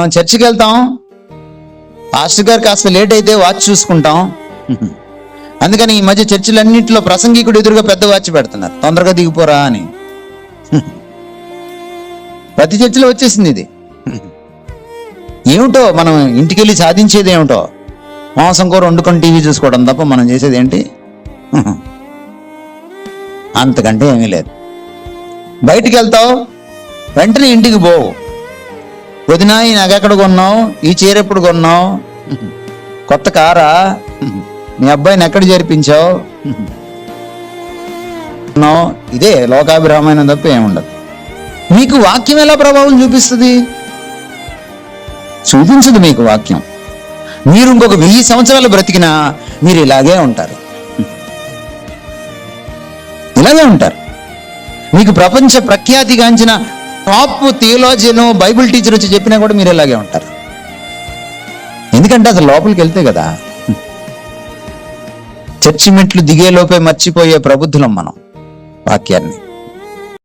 మనం చర్చికి వెళ్తాం, పాస్టర్ గారు కాస్త లేట్ అయితే వాచ్ చూసుకుంటాం. అందుకని ఈ మధ్య చర్చిలన్నింటిలో ప్రసంగికుడు ఎదురుగా పెద్ద వాచ్ పెడుతున్నారు, తొందరగా దిగిపోరా అని. ప్రతి చర్చిలో వచ్చేసింది ఇది. ఏమిటో మనం ఇంటికి వెళ్ళి సాధించేది ఏమిటో, మాంసం కూర వండుకొని టీవీ చూసుకోవడం తప్ప మనం చేసేది ఏంటి? అంతకంటే ఏమీ లేదు. బయటికి వెళ్తావు, వెంటనే ఇంటికి పోవు. వదినా ఈ నగెక్కడ కొన్నావు, ఈ చీర ఎప్పుడు కొన్నావు, కొత్త కారా, మీ అబ్బాయిని ఎక్కడ చేర్పించావు, ఇదే లోకాభిరామైన తప్ప ఏముండదు. మీకు వాక్యం ఎలా ప్రభావం చూపిస్తుంది? చూపించదు మీకు వాక్యం. మీరు ఇంకొక 1000 సంవత్సరాలు బ్రతికినా మీరు ఇలాగే ఉంటారు, ఇలాగే ఉంటారు. మీకు ప్రపంచ ప్రఖ్యాతిగాంచిన టాప్ థియోలాజియన్, బైబిల్ టీచర్ వచ్చి చెప్పినా కూడా మీరు ఇలాగే ఉంటారు. ఎందుకంటే అసలు లోపలికి వెళ్తే కదా. చర్చి మెట్లు దిగేలోపే మర్చిపోయే ప్రబుద్ధులం మనం వాక్యాన్ని.